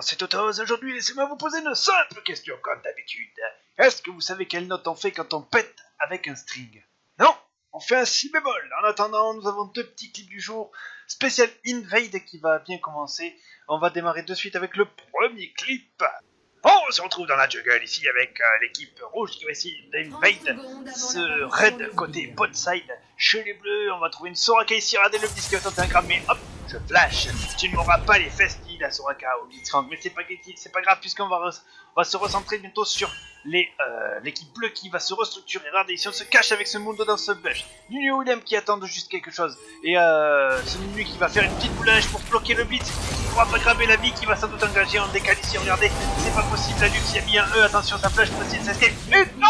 c'est Totos. Aujourd'hui, laissez-moi vous poser une simple question comme d'habitude. Est-ce que vous savez quelle note on fait quand on pète avec un string? Non, on fait un si bémol. En attendant, nous avons deux petits clips du jour. Spécial Invade qui va bien commencer. On va démarrer de suite avec le premier clip. On se retrouve dans la jungle ici avec l'équipe rouge qui va essayer d'invade ce raid côté bot side. Chez les bleus, on va trouver une Soraka ici. Regardez le disque 61 grammes, mais hop, je flash. Tu ne m'auras pas les fesses, dit la Soraka au Blitzcrank. Mais c'est pas grave puisqu'on va se recentrer bientôt sur l'équipe bleue qui va se restructurer. Regardez ici, on se cache avec ce Mundo dans ce bush. Nunu William qui attend juste quelque chose. Et ce Nunu qui va faire une petite boulage pour bloquer le blitz. Il ne pourra pas graber la vie qui va sans doute engager en décale ici. Regardez, c'est pas possible. La Lux y a mis un E. Attention, ça flash pour essayer de s'escape. Et non!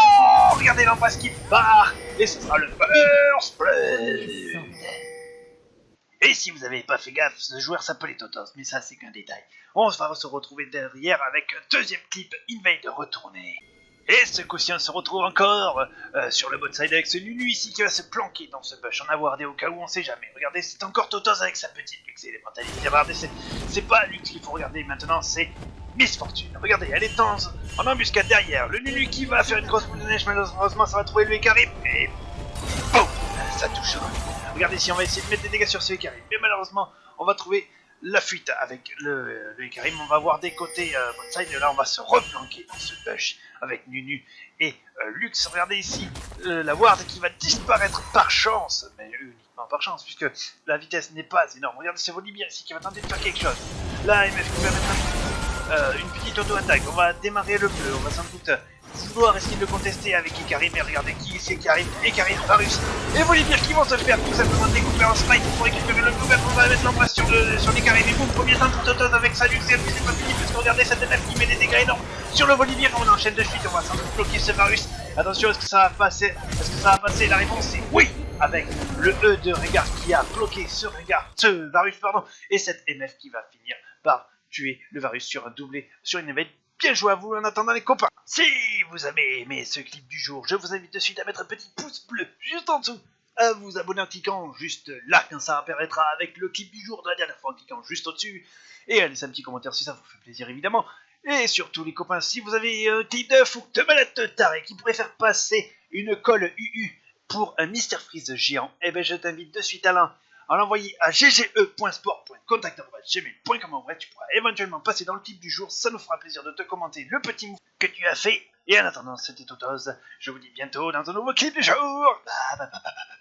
Regardez l'embrasse qui part. Et ce sera le first blood. Et si vous n'avez pas fait gaffe, ce joueur s'appelait Totos, mais ça c'est qu'un détail. On va se retrouver derrière avec un deuxième clip Invade retourné. Et ce coup-ci on se retrouve encore sur le bot side avec ce Nunu ici qui va se planquer dans ce bush, en avoir des au cas où on sait jamais. Regardez, c'est encore Totos avec sa petite Lux élémentaliste. Regardez, c'est pas Lux qu'il faut regarder maintenant, c'est Miss Fortune. Regardez, elle est en embuscade derrière. Le Nunu qui va faire une grosse boule de neige, malheureusement ça va trouver le Ekarim. Et boum, ça touche. Regardez, si on va essayer de mettre des dégâts sur ce Ekarim, mais malheureusement on va trouver la fuite avec le Ekarim. On va voir des côtés bot side, et là on va se replanquer dans ce bush avec Nunu et Lux. Regardez ici la ward qui va disparaître par chance, mais uniquement par chance puisque la vitesse n'est pas énorme. Regardez ce Volibear ici qui va tenter de faire quelque chose. Là MF qui va mettre une petite auto-attaque. On va démarrer le bleu, on va sans doute vouloir essayer de le contester avec Ekarim. Et regardez qui c'est Ekarim, Varus et Volibear qui vont se faire tout simplement découper en smite pour récupérer le blue. On va mettre l'embrasse sur l'Ekarim et boum, premier temps pour Totos avec sa Lux. Et puis c'est pas fini parce que regardez cette MF qui met des dégâts énormes sur le Volibear. On enchaîne de suite, on va sans doute bloquer ce Varus. Attention, est-ce que ça va passer? La réponse c'est oui, avec le E de Régard qui a bloqué ce Varus et cette MF qui va finir par tuer le Varus sur un doublé, sur une évade. Bien joué à vous en attendant les copains. Si vous avez aimé ce clip du jour, je vous invite de suite à mettre un petit pouce bleu juste en dessous, à vous abonner en cliquant juste là quand ça apparaîtra avec le clip du jour de la dernière fois en cliquant juste au-dessus, et à laisser un petit commentaire si ça vous fait plaisir évidemment. Et surtout les copains, si vous avez un clip d'œuf ou de malade taré qui pourrait faire passer une colle UU pour un Mr Freeze géant, eh ben je t'invite de suite à l'envoyer à gge.sport.contact@gmail.com. En vrai, tu pourras éventuellement passer dans le clip du jour. Ça nous fera plaisir de te commenter le petit move que tu as fait. Et en attendant, c'était Totos. Je vous dis bientôt dans un nouveau clip du jour. Bye bye bye bye bye.